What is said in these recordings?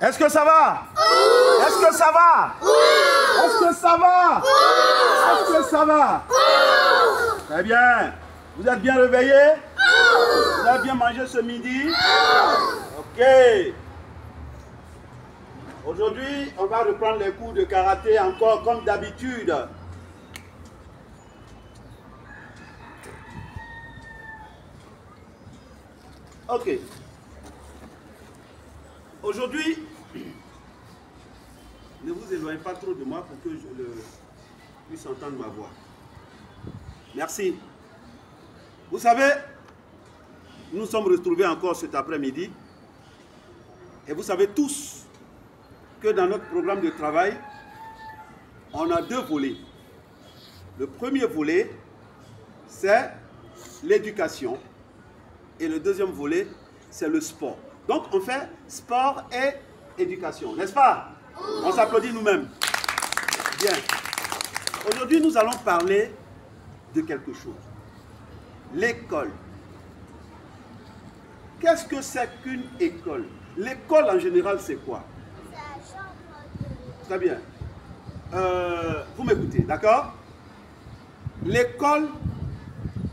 Est-ce que ça va? Est-ce que ça va? Est-ce que ça va? Est-ce que ça va? Très bien. Vous êtes bien réveillés? Vous avez bien mangé ce midi? Ok. Aujourd'hui, on va reprendre les cours de karaté encore comme d'habitude. Ok. Aujourd'hui, ne vous éloignez pas trop de moi pour que je puisse entendre ma voix. Merci. Vous savez, nous nous sommes retrouvés encore cet après-midi. Et vous savez tous que dans notre programme de travail, on a deux volets. Le premier volet, c'est l'éducation. Et le deuxième volet, c'est le sport. Donc, on fait sport et éducation, n'est-ce pas? On s'applaudit nous-mêmes. Bien. Aujourd'hui, nous allons parler de quelque chose. L'école. Qu'est-ce que c'est qu'une école? L'école, en général, c'est quoi? Très bien. Vous m'écoutez, d'accord? L'école,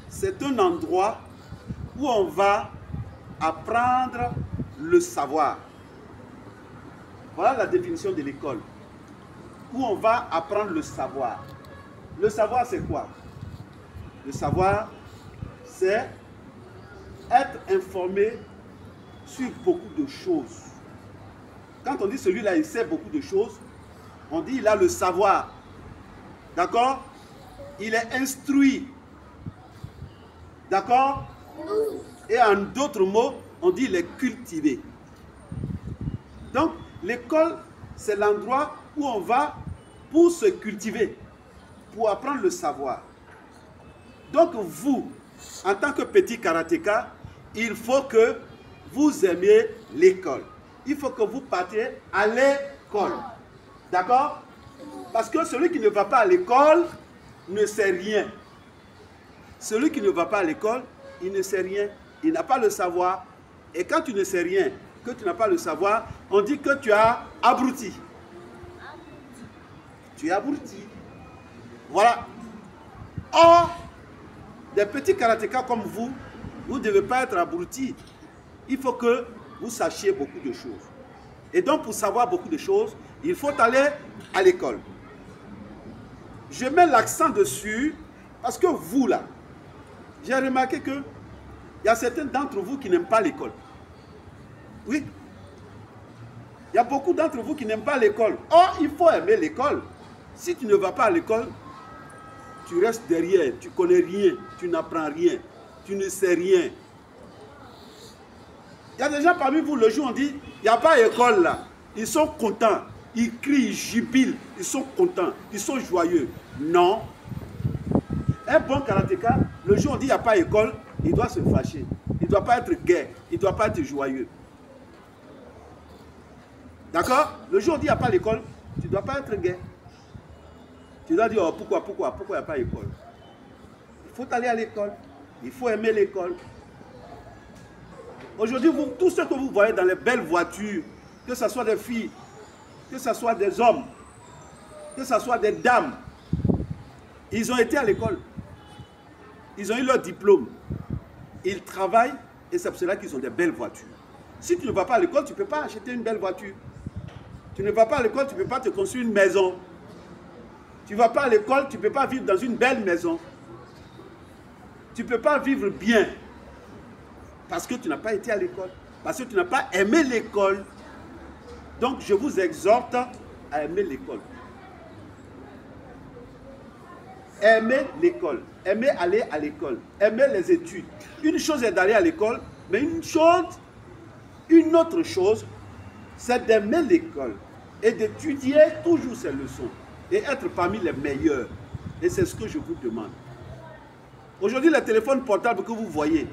c'est un endroit où on va apprendre le savoir. Voilà la définition de l'école. Où on va apprendre le savoir. Le savoir, c'est quoi? Le savoir, c'est être informé sur beaucoup de choses. Quand on dit celui-là, il sait beaucoup de choses, on dit il a le savoir. D'accord? Il est instruit. D'accord? Et en d'autres mots, on dit il est cultivé. Donc, l'école, c'est l'endroit où on va pour se cultiver, pour apprendre le savoir. Donc, vous, en tant que petit karatéka, il faut que vous aimiez l'école. Il faut que vous partiez à l'école. D'accord? Parce que celui qui ne va pas à l'école ne sait rien. Celui qui ne va pas à l'école, il ne sait rien. Il n'a pas le savoir. Et quand tu ne sais rien, que tu n'as pas le savoir, on dit que tu as abruti. Tu es abruti. Voilà. Or, des petits karatékas comme vous, vous ne devez pas être abrutis. Il faut que vous sachiez beaucoup de choses. Et donc, pour savoir beaucoup de choses, il faut aller à l'école. Je mets l'accent dessus parce que vous, là, j'ai remarqué que il y a certains d'entre vous qui n'aiment pas l'école. Oui. Il y a beaucoup d'entre vous qui n'aiment pas l'école. Or, il faut aimer l'école. Si tu ne vas pas à l'école, tu restes derrière, tu ne connais rien, tu n'apprends rien, tu ne sais rien. Il y a des gens parmi vous, le jour on dit, il n'y a pas d'école là. Ils sont contents, ils crient, ils jubilent, ils sont contents, ils sont joyeux. Non. Un bon karatéka, le jour on dit, il n'y a pas d'école, il doit se fâcher. Il ne doit pas être gai, il ne doit pas être joyeux. D'accord? Le jour où on dit il n'y a pas l'école, tu ne dois pas être gai. Tu dois dire oh, pourquoi il n'y a pas l'école? Il faut aller à l'école. Il faut aimer l'école. Aujourd'hui, tout ce que vous voyez dans les belles voitures, que ce soit des filles, que ce soit des hommes, que ce soit des dames, ils ont été à l'école. Ils ont eu leur diplôme. Ils travaillent et c'est pour cela qu'ils ont des belles voitures. Si tu ne vas pas à l'école, tu ne peux pas acheter une belle voiture. Tu ne vas pas à l'école, tu ne peux pas te construire une maison. Tu ne vas pas à l'école, tu ne peux pas vivre dans une belle maison. Tu ne peux pas vivre bien. Parce que tu n'as pas été à l'école. Parce que tu n'as pas aimé l'école. Donc je vous exhorte à aimer l'école. Aimer l'école. Aimer aller à l'école. Aimer les études. Une chose est d'aller à l'école, mais une autre chose, c'est d'aimer l'école et d'étudier toujours ces leçons et être parmi les meilleurs. Et c'est ce que je vous demande. Aujourd'hui, les téléphones portables que vous voyez,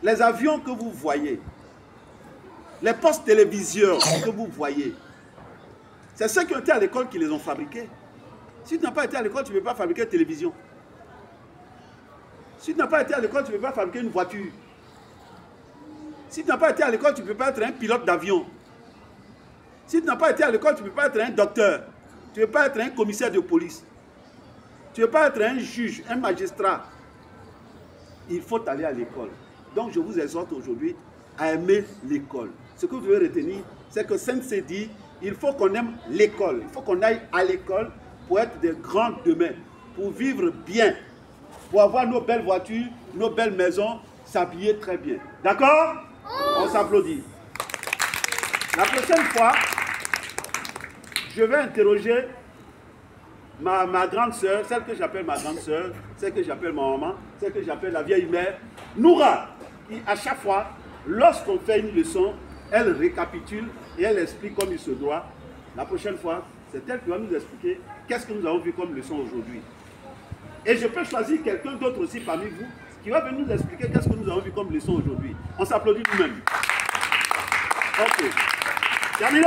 les avions que vous voyez, les postes téléviseurs que vous voyez, c'est ceux qui ont été à l'école qui les ont fabriqués. Si tu n'as pas été à l'école, tu ne peux pas fabriquer une télévision. Si tu n'as pas été à l'école, tu ne peux pas fabriquer une voiture. Si tu n'as pas été à l'école, tu ne peux pas être un pilote d'avion. Si tu n'as pas été à l'école, tu ne peux pas être un docteur. Tu ne peux pas être un commissaire de police. Tu ne peux pas être un juge, un magistrat. Il faut aller à l'école. Donc je vous exhorte aujourd'hui à aimer l'école. Ce que vous devez retenir, c'est que Sensei dit, il faut qu'on aime l'école. Il faut qu'on aille à l'école pour être des grands demain, pour vivre bien, pour avoir nos belles voitures, nos belles maisons, s'habiller très bien. D'accord? On s'applaudit. La prochaine fois, je vais interroger ma grande soeur, celle que j'appelle ma grande soeur, celle que j'appelle ma maman, celle que j'appelle la vieille mère, Noura, qui à chaque fois, lorsqu'on fait une leçon, elle récapitule et elle explique comme il se doit. La prochaine fois, c'est elle qui va nous expliquer qu'est-ce que nous avons vu comme leçon aujourd'hui. Et je peux choisir quelqu'un d'autre aussi parmi vous qui va venir nous expliquer qu'est-ce que nous avons vu comme leçon aujourd'hui. On s'applaudit nous-mêmes. Ok. Terminé?